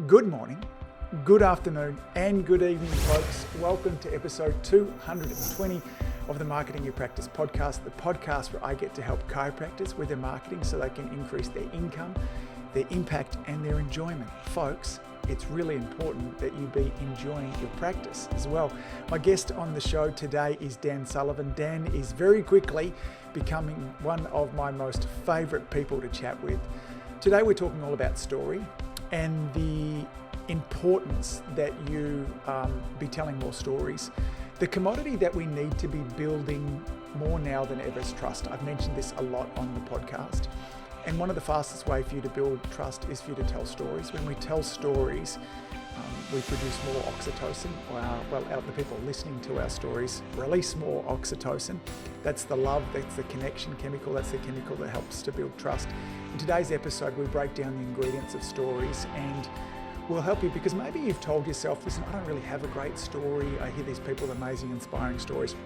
Good morning, good afternoon, and good evening, folks. Welcome to episode 220 of the Marketing Your Practice podcast, the podcast where I get to help chiropractors with their marketing so they can increase their income, their impact, and their enjoyment. Folks, it's really important that you be enjoying your practice as well. My guest on the show today is Dan Sullivan. Dan is very quickly becoming one of my most favorite people to chat with. Today we're talking all about story and the importance that you be telling more stories. The commodity that we need to be building more now than ever is trust. I've mentioned this a lot on the podcast. And one of the fastest way for you to build trust is for you to tell stories. When we tell stories, we produce more oxytocin. The people listening to our stories release more oxytocin. That's the love, that's the connection chemical, that's the chemical that helps to build trust. In today's episode, we break down the ingredients of stories, and we'll help you because maybe you've told yourself, listen, I don't really have a great story. I hear these people with amazing, inspiring stories.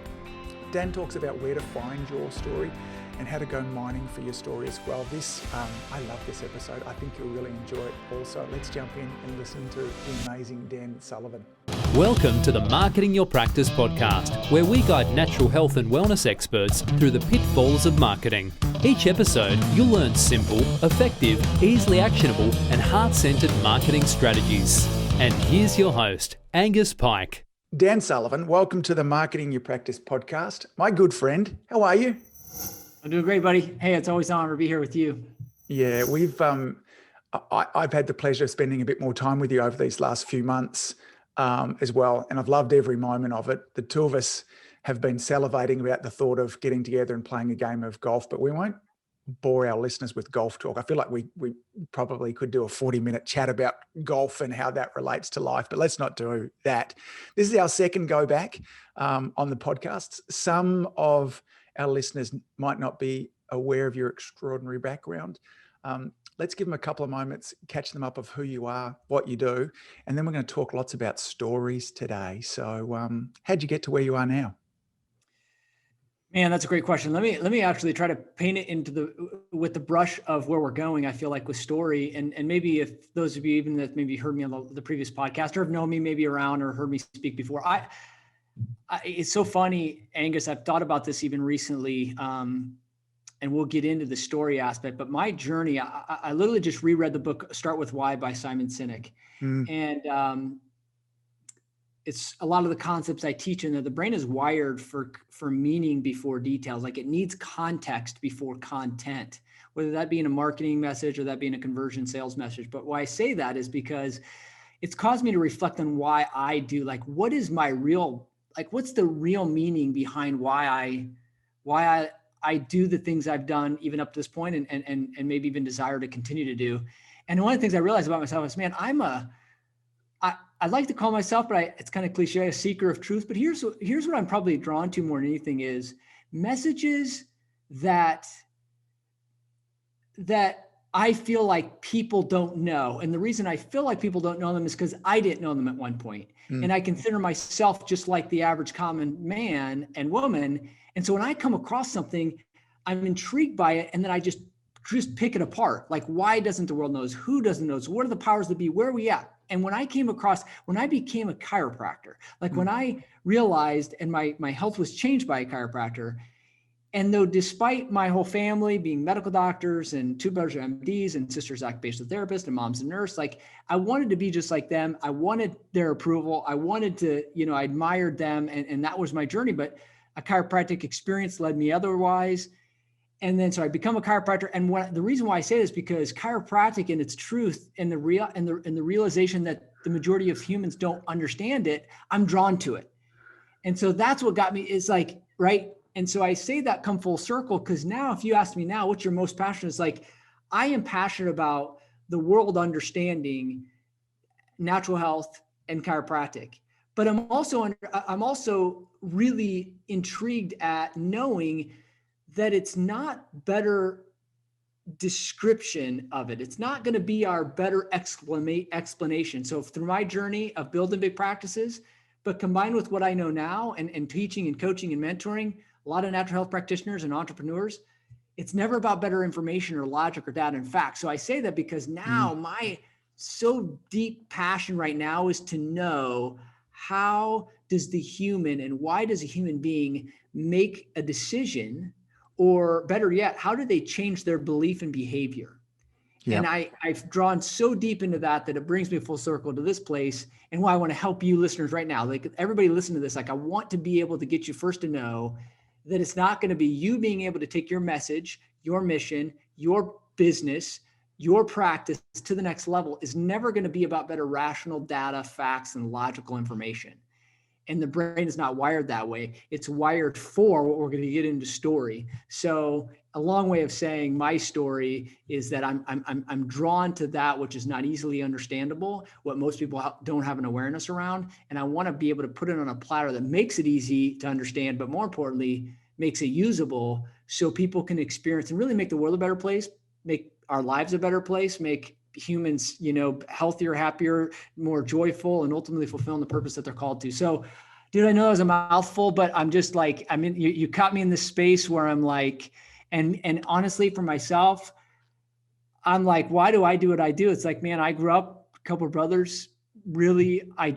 Dan talks about where to find your story and how to go mining for your story as well. I love this episode. I think you'll really enjoy it also. Let's jump in and listen to the amazing Dan Sullivan. Welcome to the Marketing Your Practice podcast, where we guide natural health and wellness experts through the pitfalls of marketing. Each episode, you'll learn simple, effective, easily actionable, and heart-centered marketing strategies. And here's your host, Angus Pyke. Dan Sullivan, welcome to the Marketing Your Practice podcast. My good friend, how are you? I'm doing great, buddy. Hey, it's always an honor to be here with you. Yeah, I've had the pleasure of spending a bit more time with you over these last few months as well, and I've loved every moment of it. The two of us have been salivating about the thought of getting together and playing a game of golf, but we won't bore our listeners with golf talk. I feel like we probably could do a 40-minute chat about golf and how that relates to life, but let's not do that. This is our second go back on the podcast. Some of our listeners might not be aware of your extraordinary background. Let's give them a couple of moments, catch them up of who you are, what you do, and then we're going to talk lots about stories today. So how'd you get to where you are now? Man, that's a great question. Let me actually try to paint it with the brush of where we're going. I feel like with story, and maybe if those of you even that maybe heard me on the previous podcast or have known me maybe around or heard me speak before, it's so funny, Angus. I've thought about this even recently, and we'll get into the story aspect. But my journey, I literally just reread the book "Start with Why" by Simon Sinek, and it's a lot of the concepts I teach in there. The brain is wired for meaning before details. Like it needs context before content, whether that be in a marketing message or that be in a conversion sales message. But why I say that is because it's caused me to reflect on why I do. Like, what is my real, like, what's the real meaning behind why I do the things I've done even up to this point, and maybe even desire to continue to do. And one of the things I realized about myself is, man, I'd like to call myself, but it's kind of cliche, a seeker of truth. But here's what I'm probably drawn to more than anything is messages that I feel like people don't know. And the reason I feel like people don't know them is because I didn't know them at one point. And I consider myself just like the average common man and woman. And so when I come across something, I'm intrigued by it. And then I just pick it apart. Like, why doesn't the world know? Who doesn't know? What are the powers that be? Where are we at? And when I became a chiropractor, like when I realized and my health was changed by a chiropractor, and though despite my whole family being medical doctors and two brothers are MDs and sisters occupational therapists and mom's a nurse, like I wanted to be just like them. I wanted their approval. I wanted to, I admired them. And that was my journey. But a chiropractic experience led me otherwise. And then, so I become a chiropractor. And the reason why I say this is because chiropractic in its truth and the realization that the majority of humans don't understand it, I'm drawn to it. And so that's what got me is like, right. And so I say that come full circle, because now if you ask me now, what's your most passionate? It's like, I am passionate about the world understanding natural health and chiropractic, but I'm also really intrigued at knowing that it's not better description of it. It's not going to be our better explanation. So through my journey of building big practices, but combined with what I know now and teaching and coaching and mentoring a lot of natural health practitioners and entrepreneurs, it's never about better information or logic or data and facts. So I say that because now so deep passion right now is to know, how does the human, and why does a human being make a decision, or better yet, how do they change their belief and behavior? Yeah. And I've drawn so deep into that it brings me full circle to this place, and why I want to help you listeners right now. Like, everybody listen to this. Like, I want to be able to get you first to know that it's not going to be you being able to take your message, your mission, your business, your practice to the next level is never going to be about better rational data, facts, and logical information. And the brain is not wired that way. It's wired for what we're going to get into story. So a long way of saying my story is that I'm drawn to that which is not easily understandable, what most people don't have an awareness around. And I want to be able to put it on a platter that makes it easy to understand, but more importantly, makes it usable so people can experience and really make the world a better place, make our lives a better place, make humans, healthier, happier, more joyful, and ultimately fulfilling the purpose that they're called to. So, dude, I know that was a mouthful, but I'm just like, you caught me in this space where I'm like, and honestly, for myself, I'm like, why do I do what I do? It's like, man, I grew up, a couple of brothers, really, I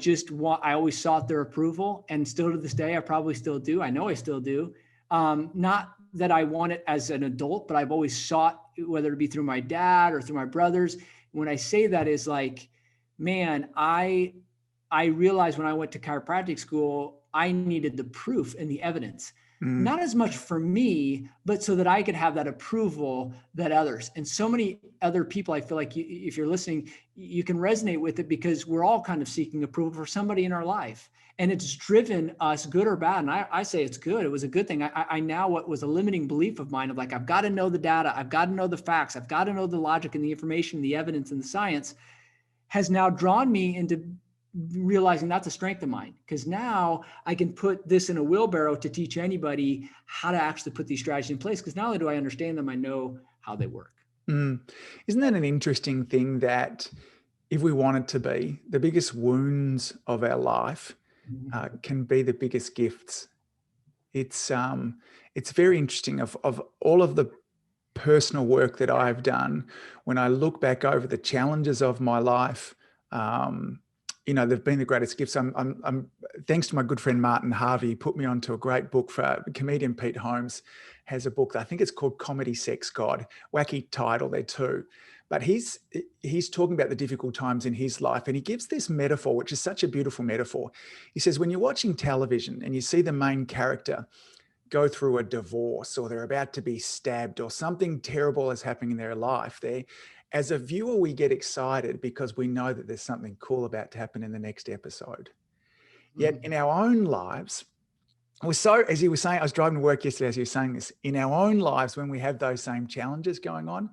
always sought their approval, and still to this day, I probably still do. I know I still do. Not that I want it as an adult, but I've always sought, whether it be through my dad or through my brothers. When I say that is like, man, I realized when I went to chiropractic school, I needed the proof and the evidence, not as much for me, but so that I could have that approval that others, and so many other people, I feel like if you're listening, you can resonate with it, because we're all kind of seeking approval for somebody in our life. And it's driven us, good or bad. And I say it's good. It was a good thing. I now, what was a limiting belief of mine of like, I've got to know the data. I've got to know the facts. I've got to know the logic and the information, the evidence and the science, has now drawn me into realizing that's a strength of mine. Because now I can put this in a wheelbarrow to teach anybody how to actually put these strategies in place. Because not only do I understand them, I know how they work. Isn't that an interesting thing, that if we want it to be, the biggest wounds of our life can be the biggest gifts? It's very interesting. Of all of the personal work that I've done, when I look back over the challenges of my life, they've been the greatest gifts. I'm thanks to my good friend Martin Harvey, put me onto a great book. For comedian Pete Holmes has a book, I think it's called Comedy Sex God. Wacky title there too. But he's talking about the difficult times in his life, and he gives this metaphor, which is such a beautiful metaphor. He says, when you're watching television and you see the main character go through a divorce, or they're about to be stabbed, or something terrible is happening in their life, as a viewer, we get excited because we know that there's something cool about to happen in the next episode. Yet in our own lives, as he was saying, I was driving to work yesterday as he was saying this, in our own lives, when we have those same challenges going on,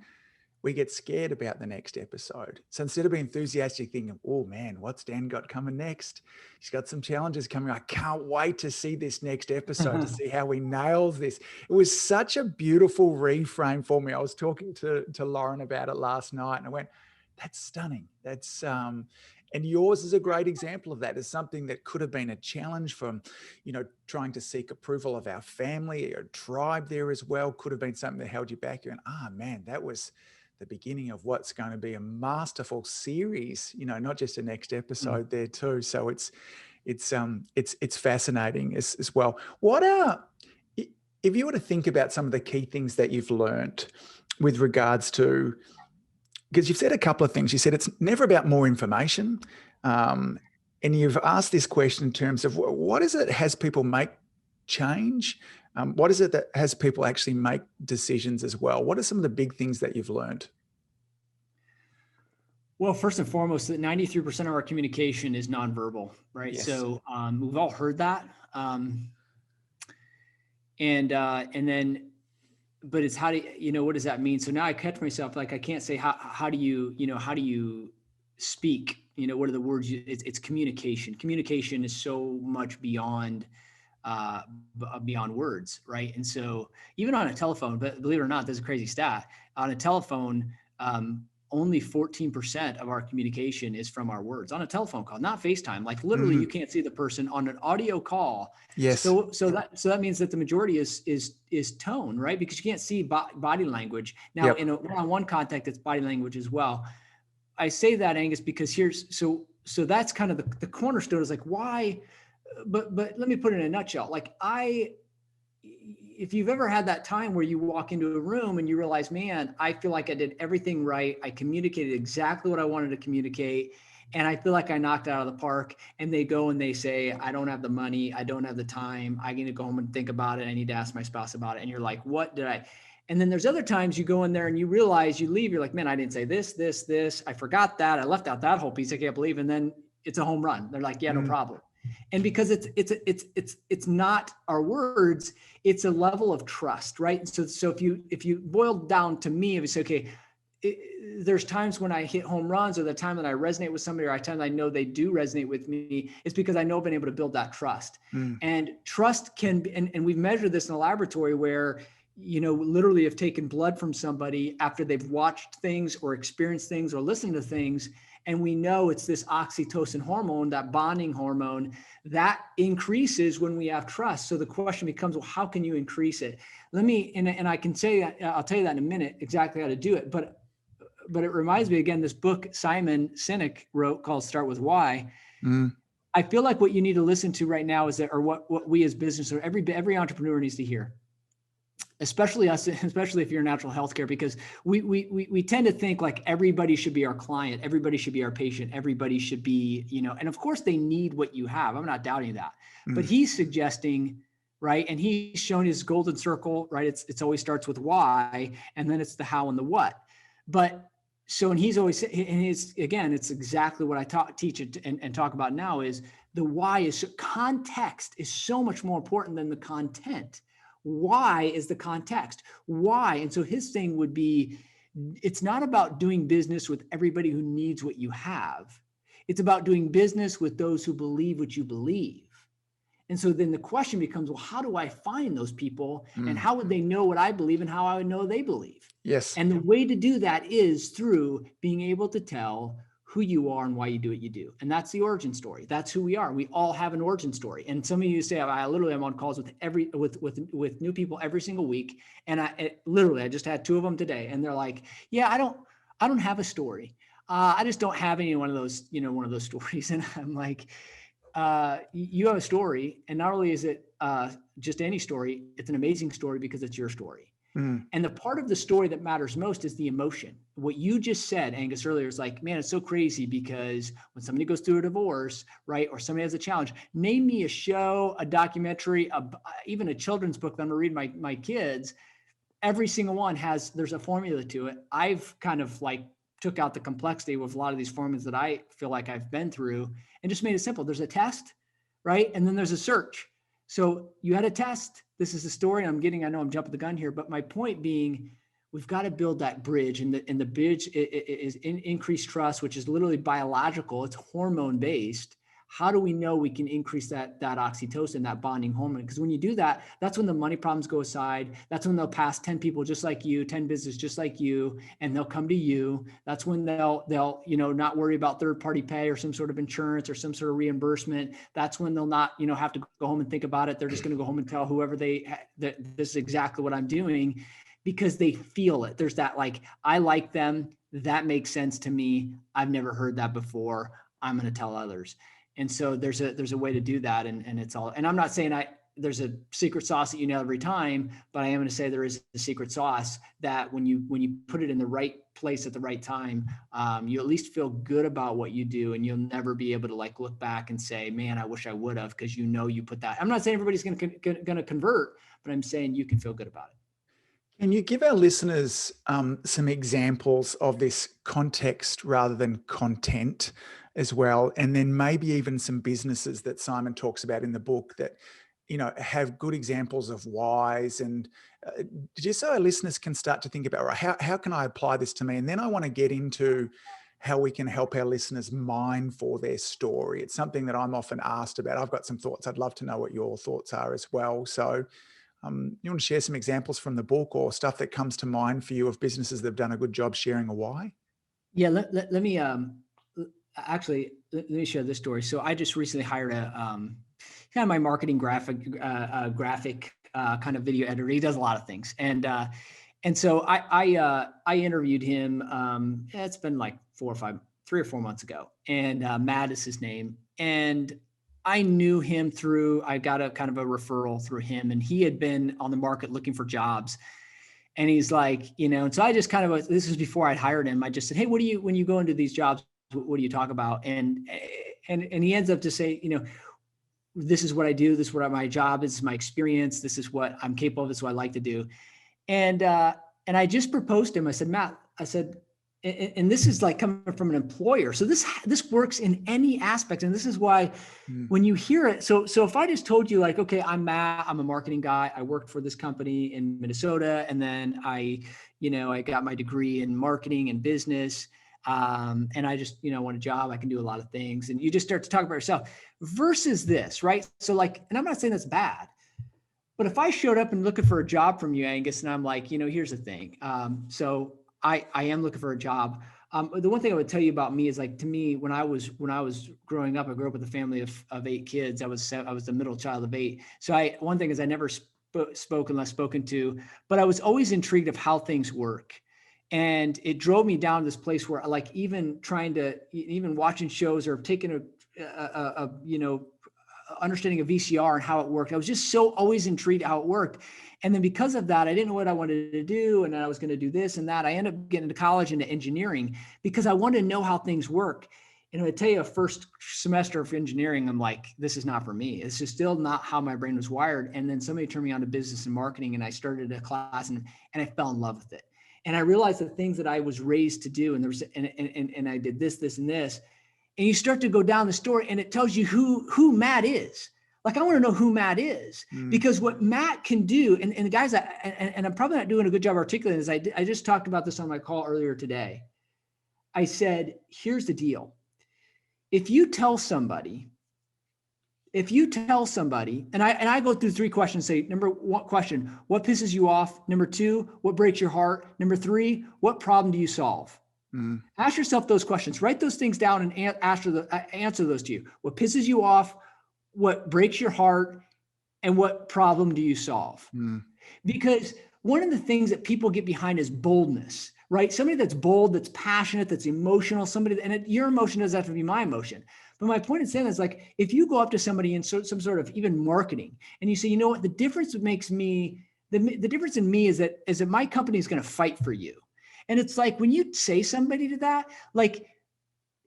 we get scared about the next episode. So instead of being enthusiastic, thinking, oh man, what's Dan got coming next? He's got some challenges coming. I can't wait to see this next episode to see how he nails this. It was such a beautiful reframe for me. I was talking to Lauren about it last night, and I went, that's stunning. That's, and yours is a great example of that. It's something that could have been a challenge from, trying to seek approval of our family or tribe there as well. Could have been something that held you back. You're going, man, that was the beginning of what's going to be a masterful series, not just a next episode there too. So it's fascinating as well. If you were to think about some of the key things that you've learned with regards to, because you've said a couple of things. You said it's never about more information. And you've asked this question in terms of what is it has people make change? What is it that has people actually make decisions as well? What are some of the big things that you've learned? Well, first and foremost, that 93% of our communication is nonverbal, right? Yes. So we've all heard that. And then, but it's how do what does that mean? So now I catch myself, like, I can't say, how do you speak? What are the words? It's communication. Communication is so much beyond words, right? And so even on a telephone, but believe it or not, there's a crazy stat. On a telephone, only 14% of our communication is from our words on a telephone call, not FaceTime. Like literally you can't see the person on an audio call. Yes. So that means that the majority is tone, right? Because you can't see body language. Now in a one-on-one contact, it's body language as well. I say that, Angus, because so that's kind of the cornerstone is like, why, but let me put it in a nutshell. Like if you've ever had that time where you walk into a room and you realize, man, I feel like I did everything right. I communicated exactly what I wanted to communicate. And I feel like I knocked it out of the park, and they go and they say, I don't have the money. I don't have the time. I need to go home and think about it. I need to ask my spouse about it. And you're like, what did I? And then there's other times you go in there and you realize, you leave, you're like, man, I didn't say this. I forgot that. I left out that whole piece. I can't believe. And then it's a home run. They're like, yeah, no problem. And because it's not our words, it's a level of trust, right? So if you boil down to me, if you say, okay, there's times when I hit home runs, or the time that I resonate with somebody, or times I know they do resonate with me, it's because I know I've been able to build that trust. And trust can be, and we've measured this in a laboratory where, literally have taken blood from somebody after they've watched things or experienced things or listened to things. And we know it's this oxytocin hormone, that bonding hormone, that increases when we have trust. So the question becomes, well, how can you increase it? And I can say that, I'll tell you that in a minute, exactly how to do it. But it reminds me, again, this book Simon Sinek wrote called Start With Why. I feel like what you need to listen to right now is that, or what we as business, or every entrepreneur needs to hear, especially us, especially if you're in natural healthcare, because we tend to think like everybody should be our client, everybody should be our patient, everybody should be, and of course they need what you have. I'm not doubting that, but he's suggesting, right? And he's shown his golden circle, right? It's always starts with why, and then it's the how and the what. But so, and he's always, again, it's exactly what I teach it and talk about now, is the why is context is so much more important than the content. Why is the context? Why? And so his thing would be, it's not about doing business with everybody who needs what you have. It's about doing business with those who believe what you believe. And so then the question becomes, well, how do I find those people? And how would they know what I believe, and how I would know they believe? Yes. And the way to do that is through being able to tell who you are and why you do what you do. And that's the origin story. That's who we are. We all have an origin story. And some of you say, I literally am on calls with new people every single week. And I just had 2 of them today. And they're like, yeah, I don't have a story. I just don't have any one of those stories. And I'm like, you have a story. And not only is it just any story, it's an amazing story because it's your story. And the part of the story that matters most is the emotion. What you just said, Angus, earlier is like, man, it's so crazy because when somebody goes through a divorce, right, or somebody has a challenge, name me a show, a documentary, even a children's book that I'm going to read my kids. Every single one there's a formula to it. I've kind of like took out the complexity with a lot of these formulas that I feel like I've been through and just made it simple. There's a test, right? And then there's a search. So you had a test. This is the story I know I'm jumping the gun here, but my point being, we've got to build that bridge, and the bridge is increased trust, which is literally biological. It's hormone based. How do we know we can increase that oxytocin, that bonding hormone? Because when you do that, that's when the money problems go aside. That's when they'll pass 10 people just like you, 10 businesses just like you, and they'll come to you. That's when they'll not worry about third-party pay or some sort of insurance or some sort of reimbursement. That's when they'll not have to go home and think about it. They're just going to go home and tell whoever that this is exactly what I'm doing, because they feel it. There's that, like, I like them. That makes sense to me. I've never heard that before. I'm going to tell others. And so there's a way to do that. And it's all, and I'm not saying there's a secret sauce that you know every time, but I am going to say there is a secret sauce that when you put it in the right place at the right time, you at least feel good about what you do, and you'll never be able to like look back and say, man, I wish I would have, because you put that. I'm not saying everybody's going to convert, but I'm saying you can feel good about it. Can you give our listeners some examples of this context rather than content as well? And then maybe even some businesses that Simon talks about in the book that, have good examples of whys, and just so our listeners can start to think about, right, how can I apply this to me? And then I want to get into how we can help our listeners mine for their story. It's something that I'm often asked about. I've got some thoughts. I'd love to know what your thoughts are as well. So you want to share some examples from the book or stuff that comes to mind for you of businesses that have done a good job sharing a why? Yeah, let me actually let me share this story. So I just recently hired a kind of my marketing graphic kind of video editor. He does a lot of things, and And so I interviewed him. It's been like 3 or 4 months ago, and Matt is his name. And I knew him I got a kind of a referral through him, and he had been on the market looking for jobs. And he's like, and so I just kind of, this was before I'd hired him. I just said, hey, when you go into these jobs, what do you talk about? And he ends up to say, this is what I do. This is what my job is, my experience. This is what I'm capable of. This is what I like to do. And I just proposed to him. I said, Matt, and this is like coming from an employer. So this works in any aspect. And this is why when you hear it, so if I just told you like, okay, I'm Matt, I'm a marketing guy. I worked for this company in Minnesota. And then I got my degree in marketing and business. And I just, want a job. I can do a lot of things. And you just start to talk about yourself versus this, right? So like, and I'm not saying that's bad, but if I showed up and looking for a job from you, Angus, and I'm like, here's the thing. So I am looking for a job. The one thing I would tell you about me is like, to me, when I was growing up, I grew up with a family of 8 kids. I was the middle child of 8. So one thing is I never spoke unless spoken to, but I was always intrigued of how things work. And it drove me down this place where like, even watching shows or taking understanding a VCR and how it worked. I was just so always intrigued how it worked. And then because of that, I didn't know what I wanted to do. And I was going to do this and that. I ended up getting into college into engineering because I wanted to know how things work. And I tell you, first semester of engineering, I'm like, this is not for me. It's just still not how my brain was wired. And then somebody turned me on to business and marketing, and I started a class and I fell in love with it. And I realized the things that I was raised to do, and I did this, and this. And you start to go down the story and it tells you who Matt is. Like, I want to know who Matt is, because what Matt can do, and the guys, and I'm probably not doing a good job articulating this. I just talked about this on my call earlier today. I said, here's the deal. If you tell somebody, and I go through 3 questions, say, number 1 question, what pisses you off? Number 2, what breaks your heart? Number 3, what problem do you solve? Ask yourself those questions, write those things down and answer those to you. What pisses you off? What breaks your heart? And what problem do you solve? Because one of the things that people get behind is boldness, right? Somebody that's bold, that's passionate, that's emotional, your emotion doesn't have to be my emotion. But my point in saying is, like, if you go up to somebody in some sort of even marketing and you say, you know what, the difference makes me, the difference in me is that my company is going to fight for you. And it's like, when you say somebody to that, like,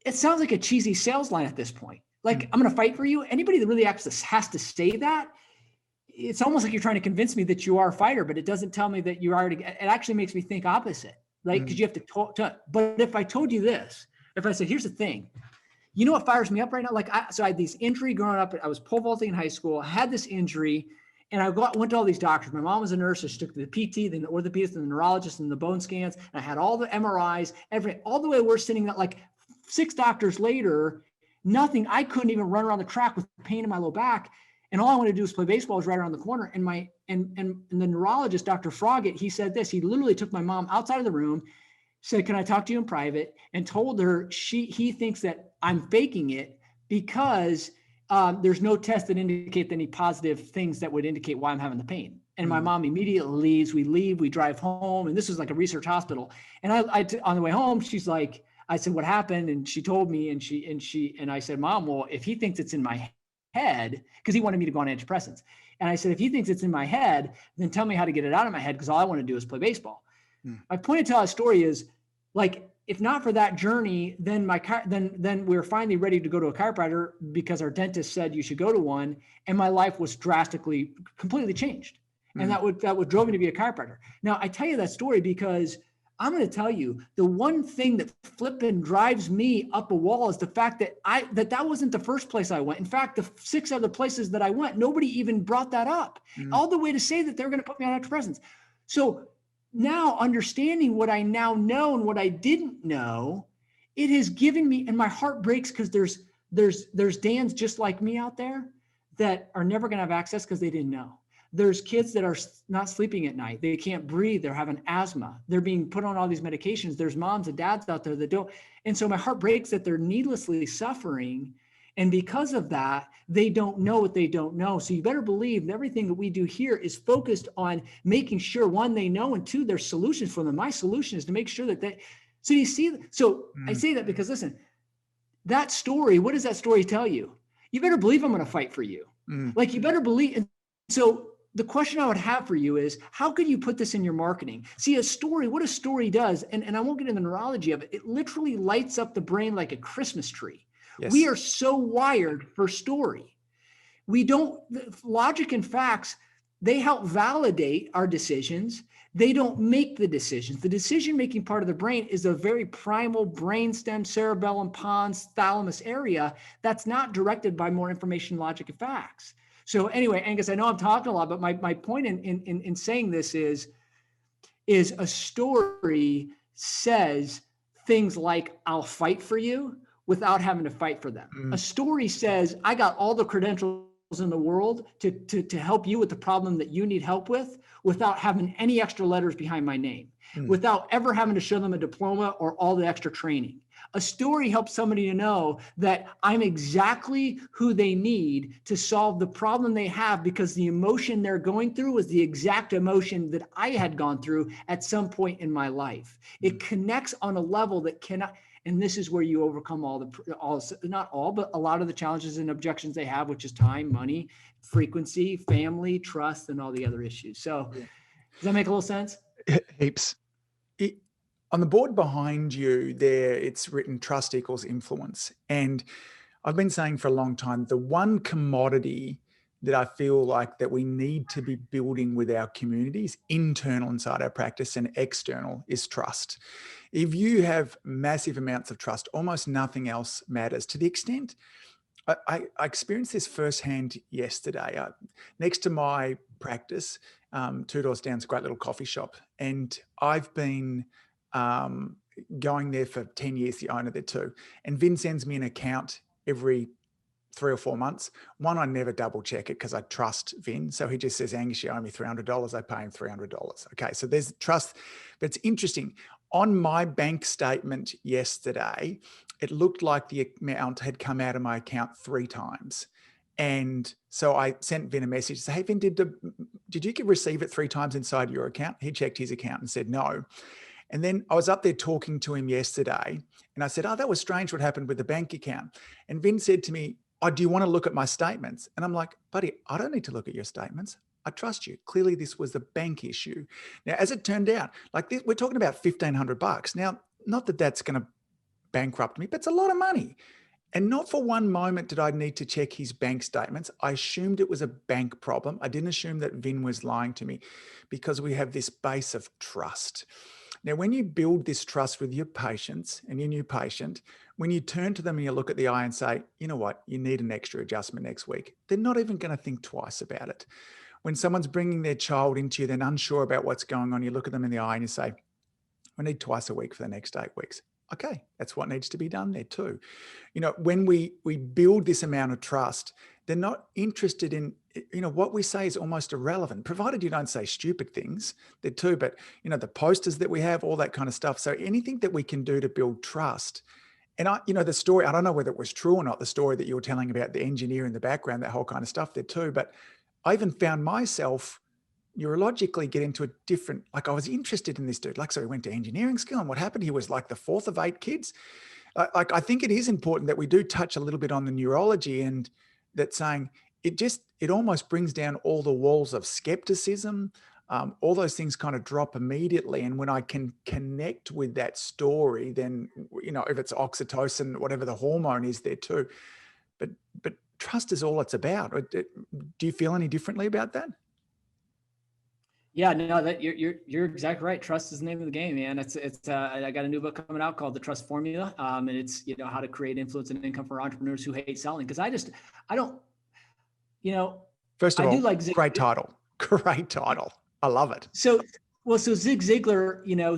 it sounds like a cheesy sales line at this point. Like, I'm going to fight for you. Anybody that really has to say that, it's almost like you're trying to convince me that you are a fighter, but it doesn't tell me that you are. It actually makes me think opposite. Like, because you have to talk. But if I told you this, if I said, here's the thing, you know what fires me up right now? Like, so I had this injury growing up. I was pole vaulting in high school. I had this injury, and I went to all these doctors. My mom was a nurse. So she took the PT, then the orthopedist, and the neurologist, and the bone scans. And I had all the MRIs, all the way we're sitting at like 6 doctors later, nothing. I couldn't even run around the track with pain in my low back. And all I wanted to do was play baseball. I was right around the corner. And the neurologist, Dr. Froggett, he said this. He literally took my mom outside of the room, said, can I talk to you in private? And told her he thinks that I'm faking it because there's no tests that indicate any positive things that would indicate why I'm having the pain. And my mom immediately leaves. We leave, we drive home. And this was like a research hospital. And on the way home, she's like, I said, what happened? And she told me, and I said, Mom, well, if he thinks it's in my head, because he wanted me to go on antidepressants. And I said, if he thinks it's in my head, then tell me how to get it out of my head, because all I want to do is play baseball. My point to tell a story is, like, if not for that journey, then then we were finally ready to go to a chiropractor because our dentist said you should go to one, and my life was completely changed. And that would drove me to be a chiropractor. Now, I tell you that story because I'm going to tell you, the one thing that flipping drives me up a wall is the fact that that wasn't the first place I went. In fact, the 6 other places that I went, nobody even brought that up, all the way to say that they're going to put me on antidepressants. So now, understanding what I now know and what I didn't know, it has given me, and my heart breaks because there's Dans just like me out there that are never going to have access because they didn't know. There's kids that are not sleeping at night. They can't breathe. They're having asthma. They're being put on all these medications. There's moms and dads out there that don't. And so my heart breaks that they're needlessly suffering. And because of that, they don't know what they don't know. So you better believe that everything that we do here is focused on making sure, one, they know, and two, there's solutions for them. My solution is to make sure that so you see, I say that because listen, that story, what does that story tell you? You better believe I'm going to fight for you. Like you better believe. And so the question I would have for you is, how could you put this in your marketing? See, what a story does, and I won't get into the neurology of it, it literally lights up the brain like a Christmas tree. Yes. We are so wired for story. Logic and facts, they help validate our decisions. They don't make the decisions. The decision-making part of the brain is a very primal brainstem, cerebellum, pons, thalamus area that's not directed by more information, logic, and facts. So anyway, Angus, I know I'm talking a lot, but my point in saying this is a story says things like, I'll fight for you without having to fight for them. A story says, I got all the credentials in the world to help you with the problem that you need help with without having any extra letters behind my name, without ever having to show them a diploma or all the extra training. A story helps somebody to know that I'm exactly who they need to solve the problem they have, because the emotion they're going through is the exact emotion that I had gone through at some point in my life. It connects on a level that cannot, and this is where you overcome not all, but a lot of the challenges and objections they have, which is time, money, frequency, family, trust, and all the other issues. So does that make a little sense? Heaps. On the board behind you there, it's written trust equals influence. And I've been saying for a long time, the one commodity that I feel like that we need to be building with our communities, internal inside our practice and external, is trust. If you have massive amounts of trust, almost nothing else matters. To the extent, I experienced this firsthand yesterday. Next to my practice, 2 doors down, is a great little coffee shop. And I've been going there for 10 years, the owner there too. And Vin sends me an account every 3 or 4 months. One, I never double check it because I trust Vin. So he just says, Angus, you owe me $300. I pay him $300. Okay, so there's trust. But it's interesting. On my bank statement yesterday, it looked like the amount had come out of my account 3 times. And so I sent Vin a message to say, hey, Vin, did you receive it 3 times inside your account? He checked his account and said no. And then I was up there talking to him yesterday, and I said, oh, that was strange what happened with the bank account. And Vin said to me, oh, do you want to look at my statements? And I'm like, buddy, I don't need to look at your statements. I trust you. Clearly, this was the bank issue. Now, as it turned out, like this, we're talking about $1,500. Now, not that that's going to bankrupt me, but it's a lot of money. And not for one moment did I need to check his bank statements. I assumed it was a bank problem. I didn't assume that Vin was lying to me, because we have this base of trust. Now, when you build this trust with your patients and your new patient, when you turn to them and you look at the eye and say, you know what, you need an extra adjustment next week, they're not even going to think twice about it. When someone's bringing their child into you, they're unsure about what's going on, you look at them in the eye and you say, we need twice a week for the next 8 weeks. Okay, that's what needs to be done there too. You know, when we build this amount of trust, they're not interested in, you know, what we say is almost irrelevant, provided you don't say stupid things there too, but you know, the posters that we have, all that kind of stuff. So anything that we can do to build trust. And the story, I don't know whether it was true or not, the story that you were telling about the engineer in the background, that whole kind of stuff there too. But I even found myself neurologically get into a different, like I was interested in this dude. Like, so he went to engineering school, and what happened? He was like the 4th of 8 kids. Like, I think it is important that we do touch a little bit on the neurology, and that saying it almost brings down all the walls of skepticism. All those things kind of drop immediately. And when I can connect with that story, then, you know, if it's oxytocin, whatever the hormone is there too, but trust is all it's about. Do you feel any differently about that? Yeah, no, that you're exactly right. Trust is the name of the game, man. I got a new book coming out called The Trust Formula. And it's, you know, how to create influence and income for entrepreneurs who hate selling. Cause I don't, you know, first of all, great title. Great title. I love it. So Zig Ziglar, you know,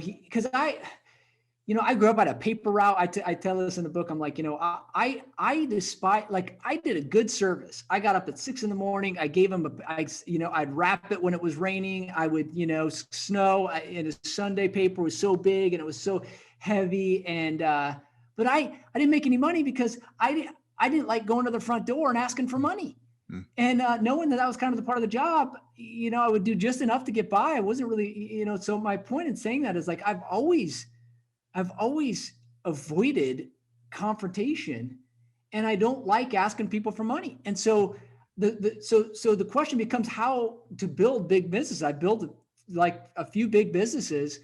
I grew up at a paper route. I tell this in the book. I'm like, you know, I despise, like, I did a good service. I got up at 6 a.m. I gave him I'd wrap it when it was raining. I would, you know, snow, and his Sunday paper was so big and it was so heavy. And, but I didn't make any money because I I didn't like going to the front door and asking for money. And knowing that was kind of the part of the job, I would do just enough to get by. I wasn't really, so my point in saying that is like, I've always avoided confrontation, and I don't like asking people for money. And so the question becomes how to build big business. I built like a few big businesses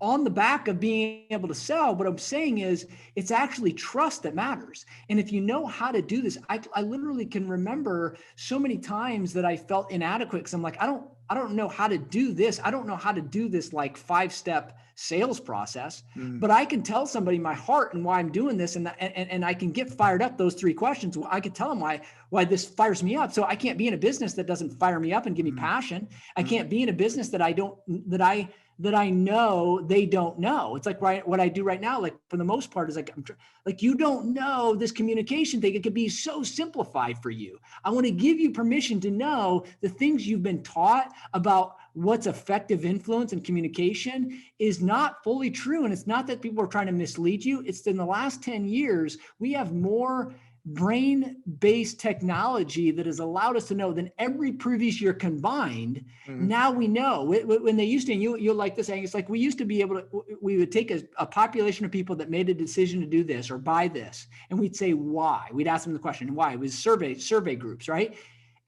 on the back of being able to sell. What I'm saying is it's actually trust that matters. And if you know how to do this, I literally can remember so many times that I felt inadequate because I'm like, I don't know how to do this. I don't know how to do this like 5-step sales process, but I can tell somebody my heart and why I'm doing this. And I can get fired up those 3 questions. I could tell them why this fires me up. So I can't be in a business that doesn't fire me up and give me passion. I can't be in a business that I know they don't know. It's like what I do right now, like for the most part is like, you don't know this communication thing. It could be so simplified for you. I want to give you permission to know the things you've been taught about what's effective influence and communication is not fully true. And it's not that people are trying to mislead you. It's in the last 10 years, we have more brain-based technology that has allowed us to know than every previous year combined. Now we know. When they used to, and you'll like this, Angus, like we used to be able to, we would take a population of people that made a decision to do this or buy this, and we'd say why. We'd ask them the question, why? It was survey groups, right?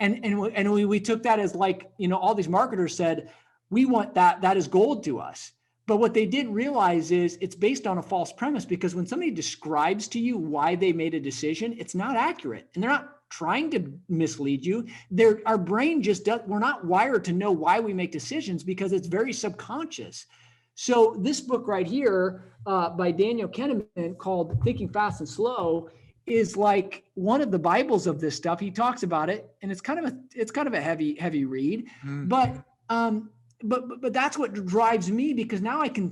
And we took that as like, all these marketers said, we want that is gold to us. But what they didn't realize is it's based on a false premise, because when somebody describes to you why they made a decision, it's not accurate. And they're not trying to mislead you. Our brain just does, we're not wired to know why we make decisions because it's very subconscious. So this book right here by Daniel Kahneman called Thinking Fast and Slow is like one of the Bibles of this stuff. He talks about it, and it's kind of a heavy read, but that's what drives me, because now I'm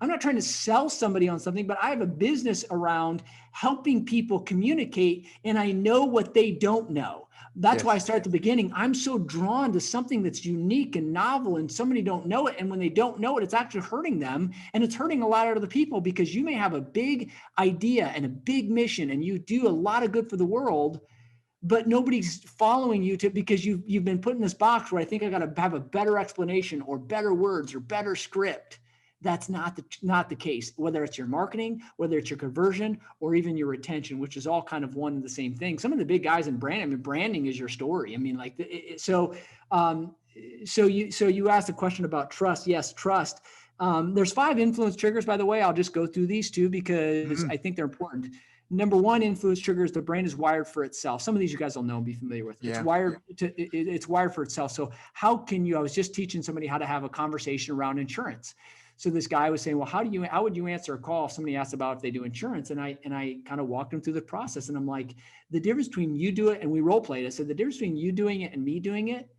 not trying to sell somebody on something, but I have a business around helping people communicate, and I know what they don't know. That's why I start at the beginning. I'm so drawn to something that's unique and novel, and somebody don't know it. And when they don't know it, it's actually hurting them, and it's hurting a lot of other people, because you may have a big idea and a big mission, and you do a lot of good for the world, but nobody's following you because you've been put in this box where I think I got to have a better explanation or better words or better script. That's not the case, whether it's your marketing, whether it's your conversion, or even your retention, which is all kind of one and the same thing. Some of the big guys in branding is your story. I mean, like, so you asked a question about trust. Yes, trust. There's 5 influence triggers, by the way. I'll just go through these 2 because I think they're important. Number 1 influence trigger is the brain is wired for itself. Some of these you guys will know and be familiar with. Yeah. It's wired for itself. So how can you, I was just teaching somebody how to have a conversation around insurance. So this guy was saying, well, how would you answer a call if somebody asked about if they do insurance? And I kind of walked him through the process, and I'm like, the difference between you do it, and we role played. I said, the difference between you doing it and me doing it,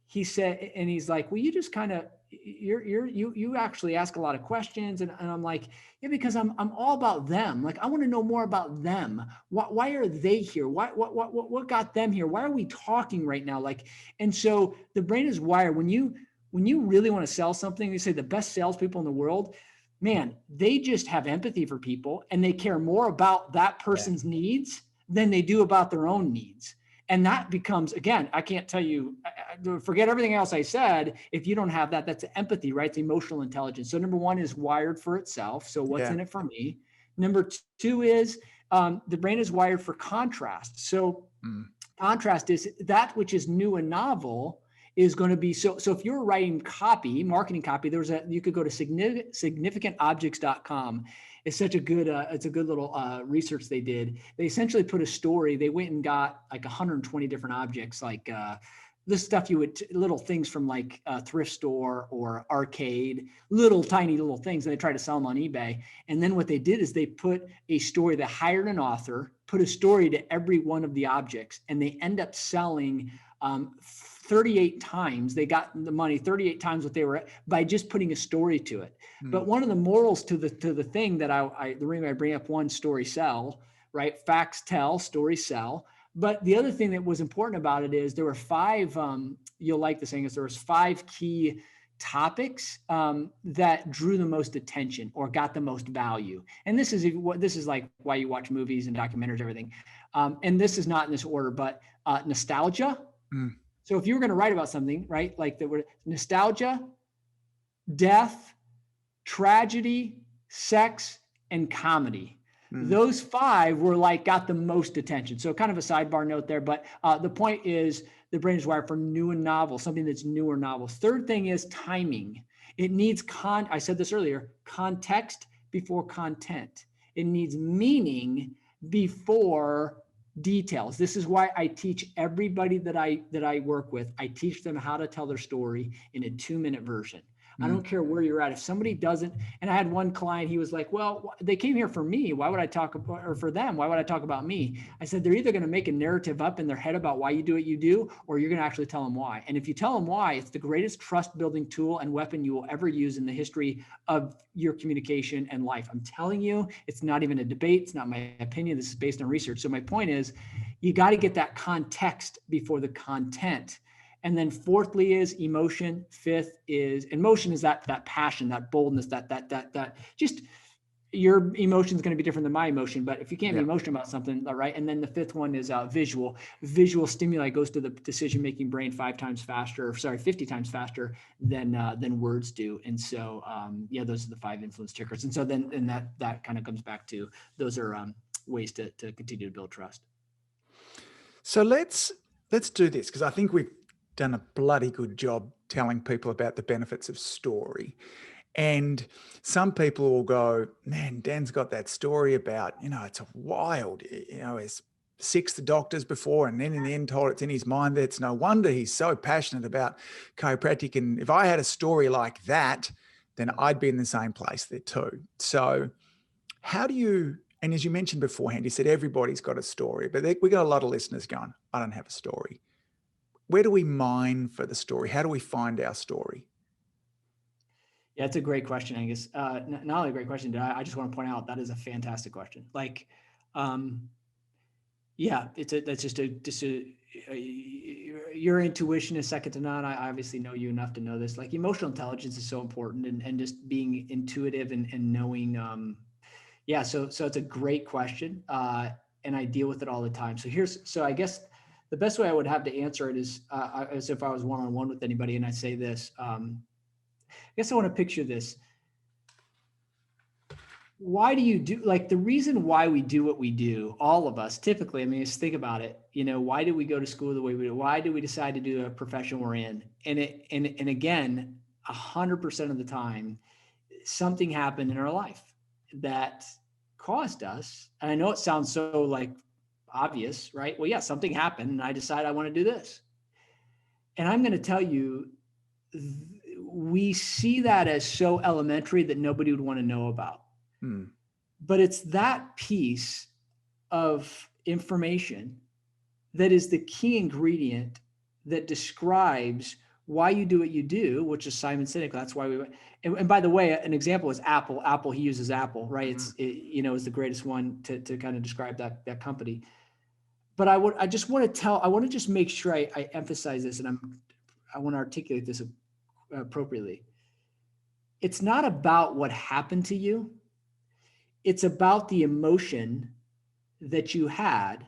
he said, and he's like, well, you just kind of, you actually ask a lot of questions. And I'm like, yeah, because I'm all about them. Like, I want to know more about them. Why are they here? What got them here? Why are we talking right now? Like, and so the brain is wired. When you really want to sell something, you say the best salespeople in the world, man, they just have empathy for people, and they care more about that person's needs than they do about their own needs. And that becomes, again, I can't tell you, forget everything else I said. If you don't have that, that's empathy, right? It's emotional intelligence. So number 1 is wired for itself. So what's in it for me? Number 2 is the brain is wired for contrast. So contrast is that which is new and novel is going to be, so if you're writing copy, marketing copy, you could go to significantobjects.com. It's such a good, it's a good little research they did. They essentially put a story. They went and got like 120 different objects, like this stuff little things from like a thrift store or arcade, tiny little things, and they try to sell them on eBay. And then what they did is they put a story, they hired an author, put a story to every one of the objects, and they end up selling 38 times. They got the money 38 times what they were by just putting a story to it. But one of the morals to the thing that the reason I bring up, 1, story sell, right? Facts tell, stories sell. But the other thing that was important about it is there were 5, you'll like this, Angus, there was 5 key topics that drew the most attention or got the most value. And this is like why you watch movies and documentaries, everything. And this is not in this order, but nostalgia. So if you were going to write about something, right, like the word nostalgia, death, tragedy, sex, and comedy. Those 5 were like got the most attention. So kind of a sidebar note there, but the point is the brain is wired for new and novel, something that's new or novel. Third thing is timing. It needs I said this earlier, context before content. It needs meaning before details. This is why I teach everybody that I work with. I teach them how to tell their story in a 2-minute version. I don't care where you're at. If somebody doesn't, and I had one client, he was like, well, they came here for me. Why would I talk about, or for them? Why would I talk about me? I said, they're either going to make a narrative up in their head about why you do what you do, or you're going to actually tell them why. And if you tell them why, it's the greatest trust building tool and weapon you will ever use in the history of your communication and life. I'm telling you, it's not even a debate. It's not my opinion. This is based on research. So my point is, you got to get that context before the content. And then fourthly is emotion. Fifth is emotion is that passion, that boldness, that just your emotion is going to be different than my emotion. But if you can't be emotional about something, all right. And then the fifth one is visual. Visual stimuli goes to the decision-making brain 50 times faster than words do. And so, those are the 5 influence tickers. And so then that kind of comes back to those are ways to continue to build trust. So let's do this, because I think we've done a bloody good job telling people about the benefits of story. And some people will go, man, Dan's got that story about, it's a wild, he's 6 doctors before, and then in the end told it's in his mind. That's no wonder he's so passionate about chiropractic. And if I had a story like that, then I'd be in the same place there too. So how do you, and as you mentioned beforehand, you said everybody's got a story, but we got a lot of listeners going, I don't have a story. Where do we mine for the story? How do we find our story? Yeah, it's a great question, Angus. Not only a great question, I just want to point out that is a fantastic question. Like, your intuition is second to none. I obviously know you enough to know this. Like, emotional intelligence is so important, and just being intuitive and knowing. So it's a great question, and I deal with it all the time. So I guess the best way I would have to answer it is as if I was one-on-one with anybody, and I say this. I guess I want to picture this. Why do you do, like, the reason why we do what we do, all of us typically, I mean, just think about it. Why do we go to school the way we do? Why do we decide to do a profession we're in? And again, 100% of the time, something happened in our life that caused us. And I know it sounds so like obvious, right? Well, yeah, something happened and I decided I want to do this. And I'm going to tell you, we see that as so elementary that nobody would want to know about. But it's that piece of information that is the key ingredient that describes why you do what you do, which is Simon Sinek. That's why we, and by the way, an example is Apple. Apple, he uses Apple, right? It's the greatest one to kind of describe that company. But I want to just make sure I emphasize this, and I want to articulate this appropriately. It's not about what happened to you. It's about the emotion that you had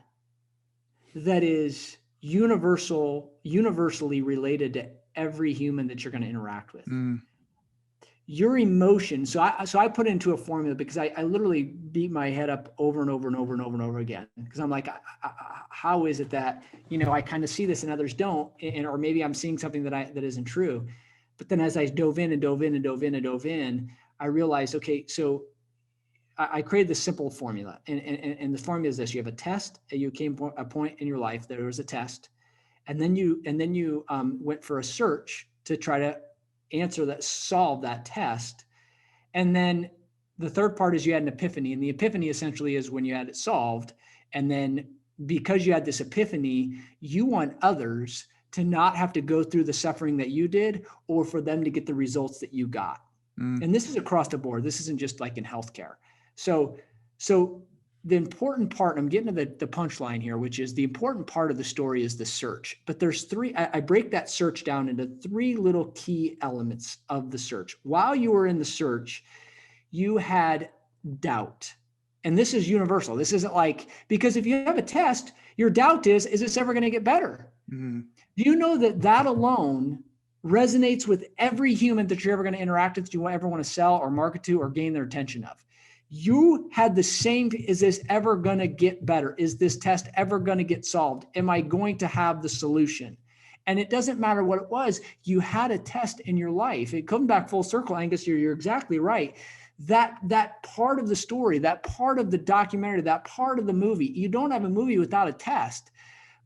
that is universally related to every human that you're going to interact with. Your emotion. So I put it into a formula because I literally beat my head up over and over and over and over and over again. Because I'm like, how is it that, I kind of see this and others don't, or maybe I'm seeing something that isn't true. But then as I dove in, I realized, okay, so I created this simple formula, and the formula is this: you have a test. You came to a point in your life there was a test, and then you went for a search to try to solve that test, and then the third part is you had an epiphany, and the epiphany essentially is when you had it solved, and then because you had this epiphany, you want others to not have to go through the suffering that you did, or for them to get the results that you got. And this is across the board. This isn't just like in healthcare. So the important part, I'm getting to the punchline here, which is the important part of the story is the search. But there's I break that search down into 3 little key elements of the search. While you were in the search, you had doubt. And this is universal. This isn't like, because if you have a test, your doubt is this ever going to get better? Mm-hmm. Do you know that alone resonates with every human that you're ever going to interact with, you ever want to sell or market to or gain their attention of? You had the same, is this ever going to get better? Is this test ever going to get solved? Am I going to have the solution? And it doesn't matter what it was. You had a test in your life. It comes back full circle, Angus. You're exactly right. That part of the story, that part of the documentary, that part of the movie, you don't have a movie without a test.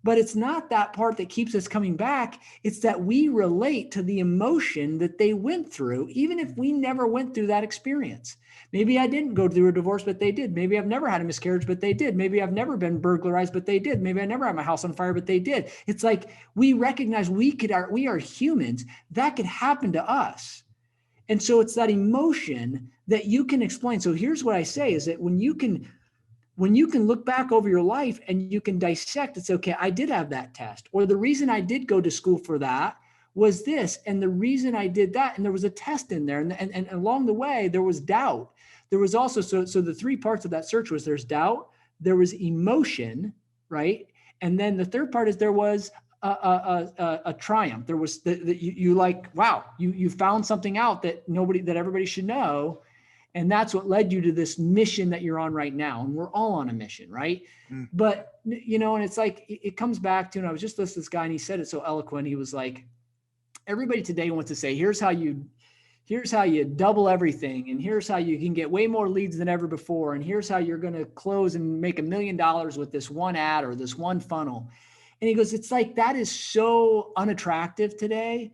But it's not that part that keeps us coming back. It's that we relate to the emotion that they went through, even if we never went through that experience. Maybe I didn't go through a divorce, but they did. Maybe I've never had a miscarriage, but they did. Maybe I've never been burglarized, but they did. Maybe I never had my house on fire, but they did. It's like we recognize we are humans. That could happen to us. And so it's that emotion that you can explain. So here's what I say is that when you can look back over your life and you can dissect, it's okay, I did have that test, or the reason I did go to school for that was this, and the reason I did that, and there was a test in there, and along the way, there was doubt. There was also, so the three parts of that search was there's doubt, there was emotion, right? And then the third part is there was a triumph. There was you like, wow, you found something out that everybody should know. And that's what led you to this mission that you're on right now. And we're all on a mission, right? Mm. But, and it's like, it comes back to, and I was just listening to this guy and he said it so eloquent. He was like, everybody today wants to say, here's how you double everything. And here's how you can get way more leads than ever before. And here's how you're going to close and make $1 million with this one ad or this one funnel. And he goes, it's like, that is so unattractive today.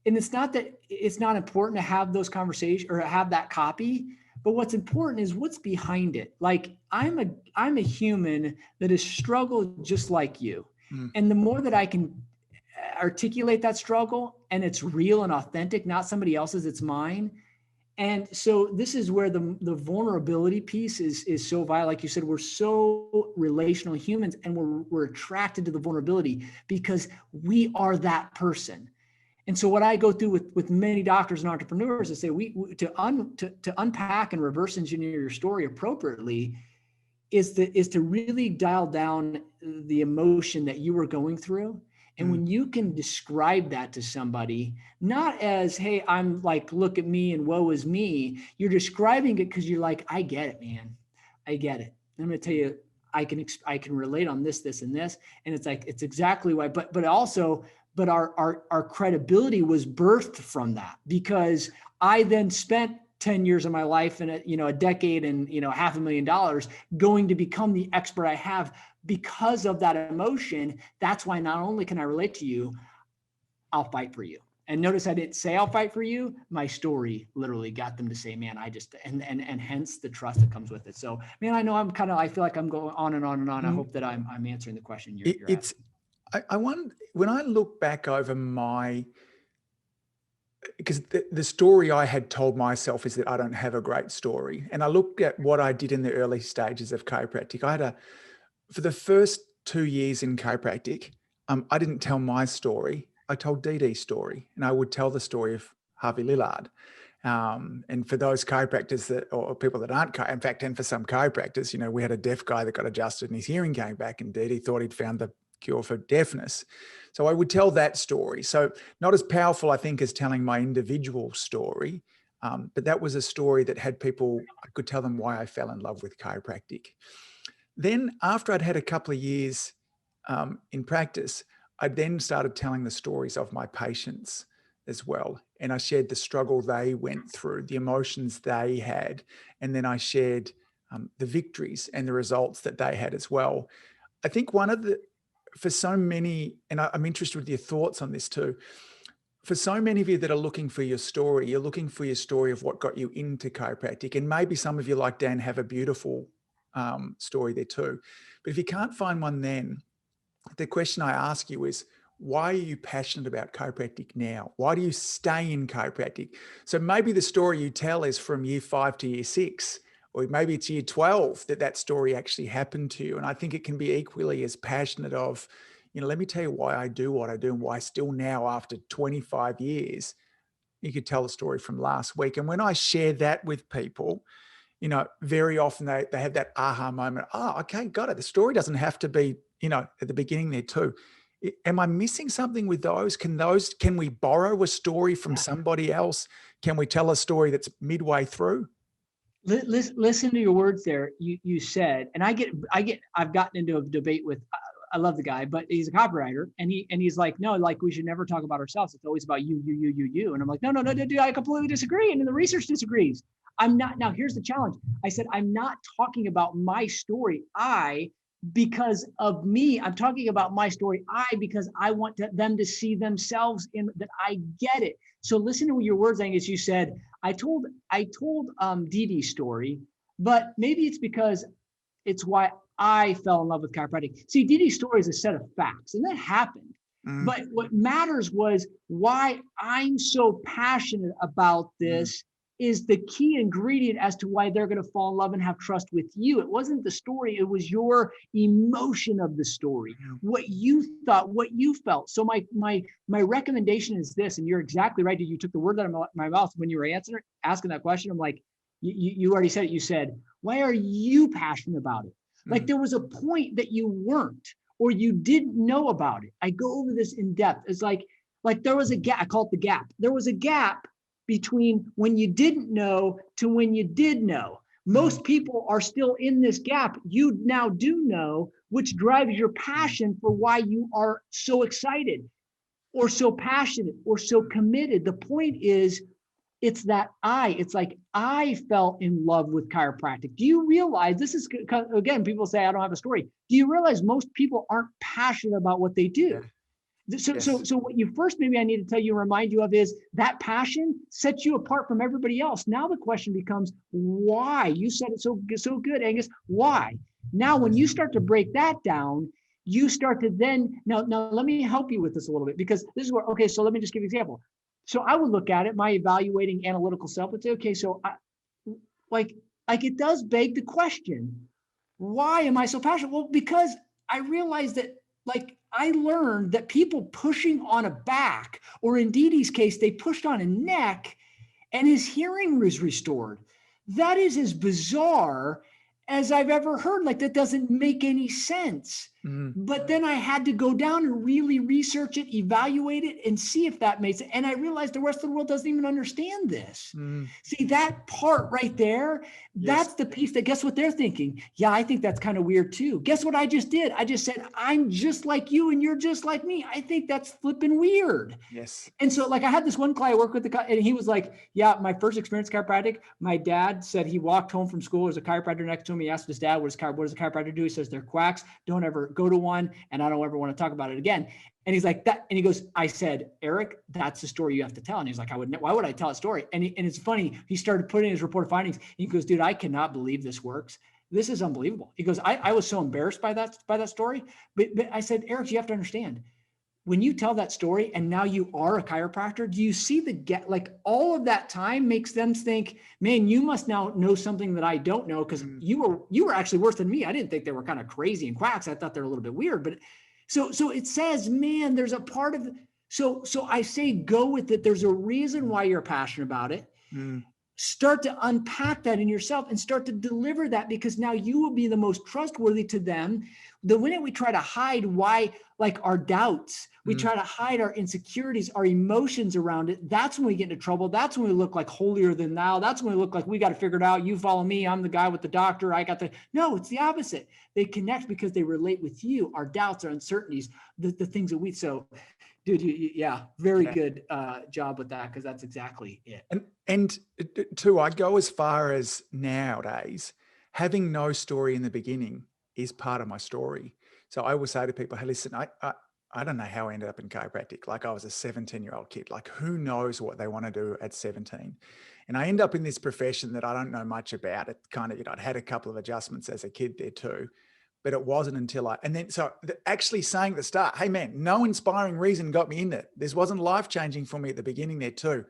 And it's not that it's not important to have those conversations or have that copy, but what's important is what's behind it. Like I'm a human that has struggled just like you. Mm. And the more that I can articulate that struggle and it's real and authentic, not somebody else's, it's mine. And so this is where the vulnerability piece is so vital. Like you said, we're so relational humans and we're attracted to the vulnerability because we are that person. And so what I go through with many doctors and entrepreneurs is say to unpack and reverse engineer your story appropriately is to really dial down the emotion that you were going through. And when you can describe that to somebody, not as, hey, I'm like, look at me and woe is me. You're describing it because you're like, I get it, man. I get it. I'm going to tell you, I can relate on this, this, and this. And it's like, it's exactly why, but our credibility was birthed from that because I then spent 10 years of my life and a decade and $500,000 going to become the expert I have because of that emotion. That's why not only can I relate to you, I'll fight for you. And notice I didn't say I'll fight for you. My story literally got them to say, man, and hence the trust that comes with it. So, man, I know I feel like I'm going on and on and on. I hope that I'm answering the question you're asking. I wonder, when I look back over because the story I had told myself is that I don't have a great story. And I looked at what I did in the early stages of chiropractic. For the first 2 years in chiropractic, I didn't tell my story. I told DD's story, and I would tell the story of Harvey Lillard. And for those chiropractors or people that aren't, in fact, and for some chiropractors, we had a deaf guy that got adjusted and his hearing came back, and DD thought he'd found the cure for deafness. So I would tell that story. So not as powerful, I think, as telling my individual story, but that was a story that had people, I could tell them why I fell in love with chiropractic. Then after I'd had a couple of years in practice, I then started telling the stories of my patients as well. And I shared the struggle they went through, the emotions they had. And then I shared the victories and the results that they had as well. I think for so many, and I'm interested with your thoughts on this too, for so many of you that are looking for your story, you're looking for your story of what got you into chiropractic. And maybe some of you, like Dan, have a beautiful story there too. But if you can't find one, then the question I ask you is, why are you passionate about chiropractic now? Why do you stay in chiropractic? So maybe the story you tell is from year 5 to year 6, or maybe it's year 12 that story actually happened to you. And I think it can be equally as passionate of, let me tell you why I do what I do and why still now after 25 years, you could tell the story from last week. And when I share that with people, very often they have that aha moment. Oh, okay, got it. The story doesn't have to be, at the beginning there too. Am I missing something with those? Can we borrow a story from somebody else? Can we tell a story that's midway through? Listen to your words there. You said, and I've gotten into a debate with, I love the guy, but he's a copywriter, and he's like, no, like we should never talk about ourselves. It's always about you. And I'm like, no, dude, I completely disagree. And the research disagrees. I'm not. Now here's the challenge. I said, I'm not talking about my story. Because of me, I'm talking about my story. Because I want them to see themselves in that. I get it. So listen to your words, Angus. You said, I told Dee Dee's story, but maybe it's because it's why I fell in love with chiropractic. See, Dee Dee's story is a set of facts, and that happened. But what matters was why I'm so passionate about this is the key ingredient as to why they're going to fall in love and have trust with you. It wasn't the story. It was your emotion of the story, what you thought, what you felt. So my recommendation is this, and you're exactly right. You took the word out of my mouth when you were asking that question. I'm like, you already said it. You said, why are you passionate about it? Like there was a point that you weren't, or you didn't know about it. I go over this in depth. It's like there was a gap. I call it the gap. There was a gap between when you didn't know to when you did know. Most people are still in this gap. You now do know, which drives your passion for why you are so excited or so passionate or so committed. The point is, it's like I fell in love with chiropractic. Do you realize this is, again, people say, I don't have a story. Do you realize most people aren't passionate about what they do? So what you first, maybe I need to tell you, remind you of is that passion sets you apart from everybody else. Now the question becomes why. You said it so good, Angus. Why? Now, when you start to break that down, you start to then, now let me help you with this a little bit, because this is where, okay, so let me just give you an example. So I would look at it, my evaluating analytical self would say, okay, so like it does beg the question, why am I so passionate? Well, because I realized that, like, I learned that people pushing on a back, or in Dee Dee's case, they pushed on a neck and his hearing was restored. That is as bizarre as I've ever heard. Like, that doesn't make any sense. But then I had to go down and really research it, evaluate it, and see if that makes sense. And I realized the rest of the world doesn't even understand this. See, that part right there, that's the piece that, guess what they're thinking? Yeah, I think that's kind of weird too. Guess what I just did? I just said, I'm just like you and you're just like me. I think that's flipping weird. Yes. And so, like, I had this one client work with and he was like, yeah, my first experience chiropractic, my dad said he walked home from school. There's a chiropractor next to him. He asked his dad, what does a chiropractor do? He says, they're quacks. Don't ever go to one, and I don't ever want to talk about it again. And he's like that. And he goes, I said, Eric, that's the story you have to tell. And he's like, why would I tell a story? And it's funny. He started putting his report of findings. He goes, dude, I cannot believe this works. This is unbelievable. He goes, I was so embarrassed by that story. But I said, Eric, you have to understand, when you tell that story and now you are a chiropractor, do you see like all of that time makes them think, man, you must now know something that I don't know, because you were actually worse than me. I didn't think they were kind of crazy and quacks. I thought they were a little bit weird. But so it says, man, there's a part of so I say go with it. There's a reason why you're passionate about it. Start to unpack that in yourself and start to deliver that, because now you will be the most trustworthy to them. The minute we try to hide why, like our doubts, we try to hide our insecurities, our emotions around it, that's when we get into trouble. That's when we look like holier than thou. That's when we look like we got to figure it out. You follow me. I'm the guy with the doctor. No, it's the opposite. They connect because they relate with you, our doubts, our uncertainties, the things that so dude, very good job with that, because that's exactly it. And too, I go as far as nowadays, having no story in the beginning is part of my story. So I will say to people, hey, listen, I don't know how I ended up in chiropractic. Like, I was a 17-year-old kid. Like, who knows what they want to do at 17? And I end up in this profession that I don't know much about. It kind of, I'd had a couple of adjustments as a kid there too. But it wasn't until actually saying at the start, hey man, no inspiring reason got me in there. This wasn't life-changing for me at the beginning there too.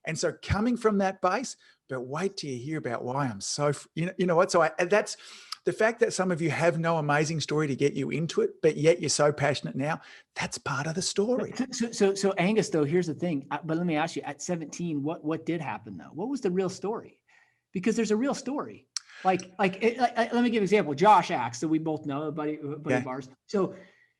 And so coming from that base, but wait till you hear about why I'm so, you know what? So that's the fact that some of you have no amazing story to get you into it, but yet you're so passionate now, that's part of the story. So Angus, though, here's the thing, but let me ask you, at 17, what did happen though? What was the real story? Because there's a real story. Let me give an example. Josh Axe, that we both know, a buddy of ours. So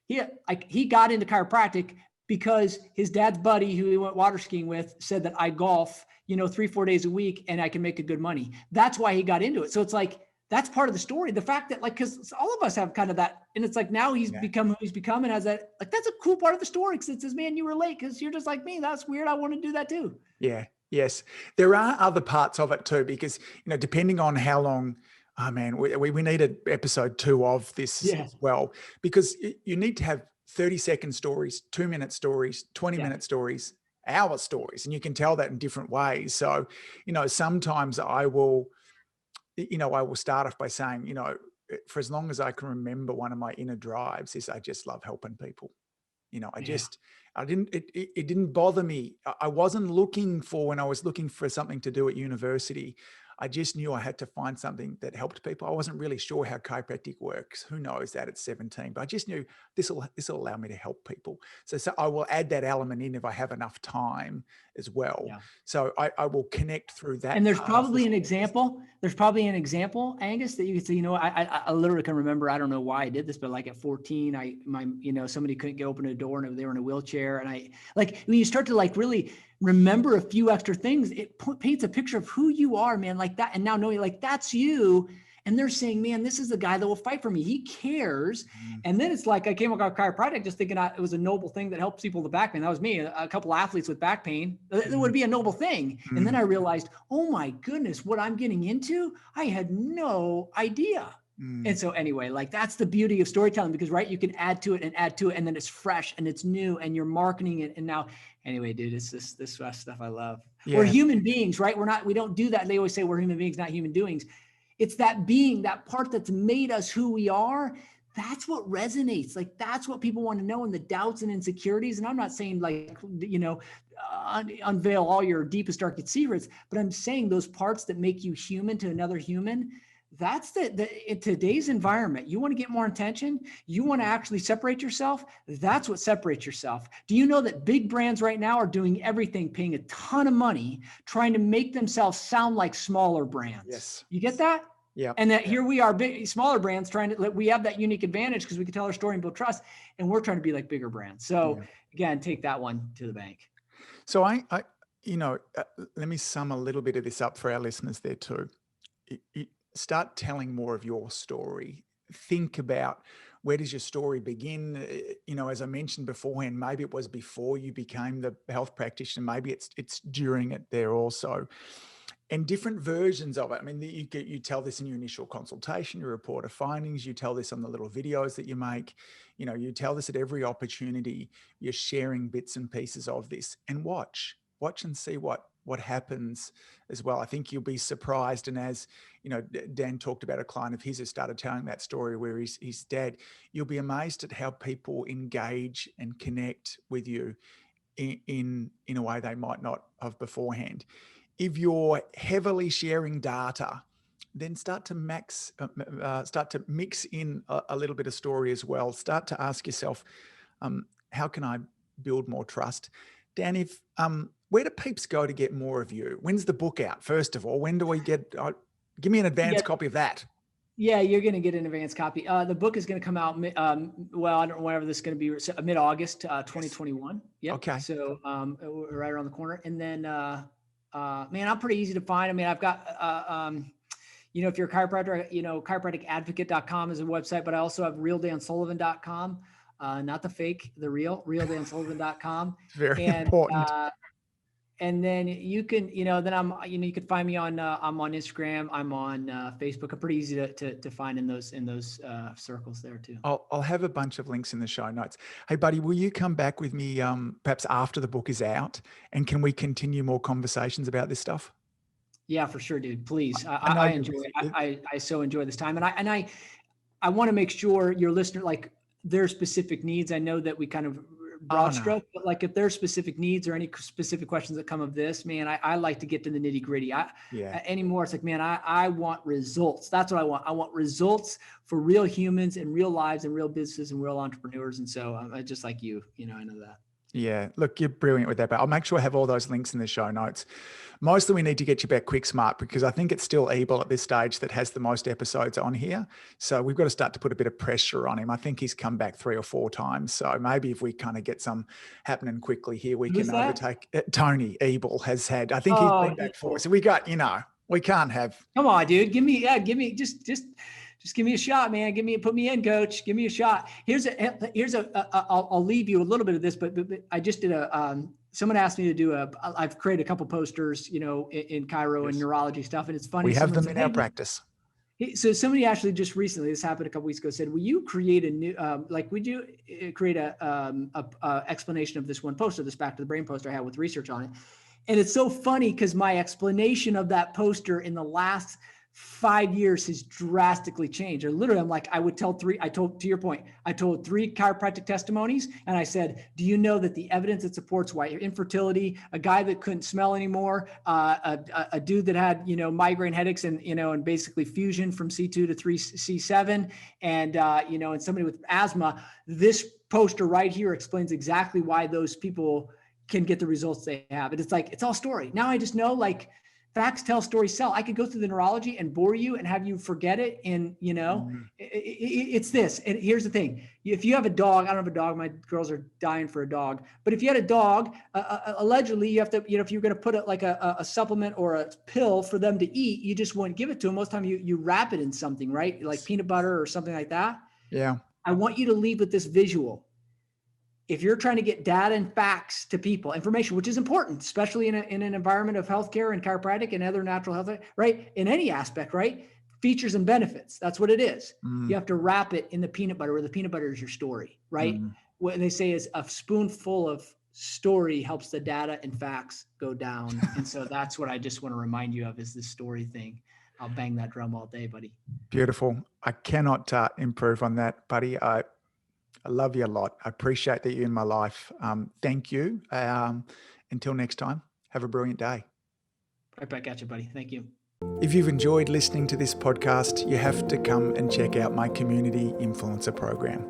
he got into chiropractic because his dad's buddy, who he went water skiing with, said that I golf, 3-4 days a week and I can make a good money. That's why he got into it. So it's like, that's part of the story. The fact that because all of us have kind of that, and it's like, now he's become who he's become and has that, that's a cool part of the story. Cause it says, man, you relate because you're just like me. That's weird. I want to do that too. Yeah. Yes. There are other parts of it too, because, depending on how long, we need an episode 2 of this as well, because you need to have 30-second stories, 2-minute stories, 20-minute stories, hour stories. And you can tell that in different ways. So, sometimes I will start off by saying, for as long as I can remember, one of my inner drives is I just love helping people. It didn't bother me. I wasn't looking for, when I was looking for something to do at university, I just knew I had to find something that helped people. I wasn't really sure how chiropractic works. Who knows that at 17, but I just knew this will allow me to help people. So I will add that element in if I have enough time as well. Yeah. So I will connect through that. And there's probably an example. There's probably an example, Angus, that you could say, I literally can remember, I don't know why I did this, but like at 14, somebody couldn't get open a door and they were in a wheelchair. And when you start to really remember a few extra things, it paints a picture of who you are, man, like that. And now knowing that's you. And they're saying, man, this is the guy that will fight for me. He cares. Mm-hmm. And then it's like, I came across chiropractic just thinking it was a noble thing that helps people with back pain. That was me, a couple athletes with back pain. It would be a noble thing. Mm-hmm. And then I realized, oh my goodness, what I'm getting into, I had no idea. Mm. And so anyway, that's the beauty of storytelling, because you can add to it, and then it's fresh and it's new and you're marketing it. And now, anyway, dude, it's this stuff I love. Yeah. We're human beings, right? We don't do that. They always say we're human beings, not human doings. It's that being, that part that's made us who we are. That's what resonates. That's what people want to know, and the doubts and insecurities. And I'm not saying unveil all your deepest, darkest secrets, but I'm saying those parts that make you human to another human. That's in today's environment. You want to get more attention? You want to actually separate yourself? That's what separates yourself. Do you know that big brands right now are doing everything, paying a ton of money, trying to make themselves sound like smaller brands? Yes. You get that? Yeah. And that here we are, smaller brands we have that unique advantage because we can tell our story and build trust, and we're trying to be like bigger brands. So again, take that one to the bank. So let me sum a little bit of this up for our listeners there too. Start telling more of your story. Think about, where does your story begin? As I mentioned beforehand, maybe it was before you became the health practitioner. Maybe it's during it there also. And different versions of it. I mean, you tell this in your initial consultation, your report of findings, you tell this on the little videos that you make, you tell this at every opportunity. You're sharing bits and pieces of this, and watch and see what happens as well. I think you'll be surprised. And as Dan talked about a client of his who started telling that story where his dad, you'll be amazed at how people engage and connect with you in a way they might not have beforehand. If you're heavily sharing data, then start to mix in a little bit of story as well. Start to ask yourself, how can I build more trust? Dan, where do peeps go to get more of you? When's the book out? First of all, when do we get, give me an advance copy of that. Yeah, you're going to get an advanced copy. The book is going to come out, I don't know whenever this is going to be, mid-August, 2021. Yep. Okay. So right around the corner. And then, man, I'm pretty easy to find. I mean, I've got, if you're a chiropractor, chiropracticadvocate.com is a website, but I also have realdansullivan.com, not the fake, the realdansullivan.com. Very important. And then you can, then you can find me on, I'm on Instagram, I'm on Facebook. I'm pretty easy to find in those circles there too. I'll have a bunch of links in the show notes. Hey buddy, will you come back with me perhaps after the book is out, and can we continue more conversations about this stuff? Yeah, for sure, dude. Please. I enjoy it. I so enjoy this time. And I want to make sure your listener, their specific needs. I know that we kind of broad stroke, but if there's specific needs or any specific questions that come of this, man, I like to get to the nitty gritty. Anymore, it's man, I want results. That's what I want. I want results for real humans and real lives and real businesses and real entrepreneurs. And so I'm just like you, I know that. Yeah, look, you're brilliant with that, but I'll make sure I have all those links in the show notes. Mostly we need to get you back quick smart, because I think it's still Ebel at this stage that has the most episodes on here. So we've got to start to put a bit of pressure on him. I think he's come back 3 or 4 times. So maybe if we kind of get some happening quickly here, we Who's can that? overtake. Tony Ebel has had, I think he's been back 4. So we got, we can't have. Come on, dude. Give me just give me a shot, man. Put me in, coach. Give me a shot. I'll leave you a little bit of this, but I just did someone asked me to do I've created a couple posters, in chiro and neurology stuff. And it's funny. We have them in our practice. So somebody actually just recently, this happened a couple weeks ago, said, will you create a new, would you create a explanation of this one poster, this Back to the Brain poster I had with research on it? And it's so funny because my explanation of that poster in the last 5 years has drastically changed. Or literally, I told 3 chiropractic testimonies. And I said, do you know that the evidence that supports why infertility, a guy that couldn't smell anymore, a dude that had, migraine headaches and basically fusion from C2 to 3C7, and somebody with asthma, this poster right here explains exactly why those people can get the results they have. And it's all story. Now I just know, facts tell, stories sell. I could go through the neurology and bore you and have you forget it. And, it's this. And here's the thing. If you have a dog, I don't have a dog. My girls are dying for a dog. But if you had a dog, allegedly you have to, if you're going to put a supplement or a pill for them to eat, you just wouldn't give it to them. Most of the time you wrap it in something, right? Like peanut butter or something like that. Yeah. I want you to leave with this visual. If you're trying to get data and facts to people, information, which is important, especially in an environment of healthcare and chiropractic and other natural health, right? In any aspect, right? Features and benefits. That's what it is. You have to wrap it in the peanut butter, where the peanut butter is your story, right? What they say is a spoonful of story helps the data and facts go down. And so that's what I just want to remind you of, is this story thing. I'll bang that drum all day, buddy. Beautiful. I cannot improve on that, buddy. I love you a lot. I appreciate that you're in my life. Thank you. Until next time, have a brilliant day. Right back at you, buddy. Thank you. If you've enjoyed listening to this podcast, you have to come and check out my Community Influencer Program.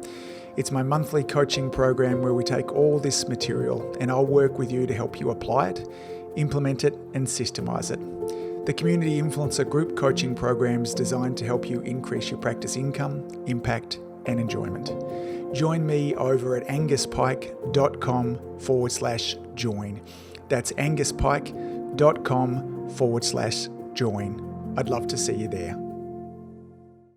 It's my monthly coaching program where we take all this material and I'll work with you to help you apply it, implement it, and systemize it. The Community Influencer Group Coaching Program is designed to help you increase your practice income, impact, and enjoyment. Join me over at anguspyke.com/join. That's anguspyke.com/join. I'd love to see you there.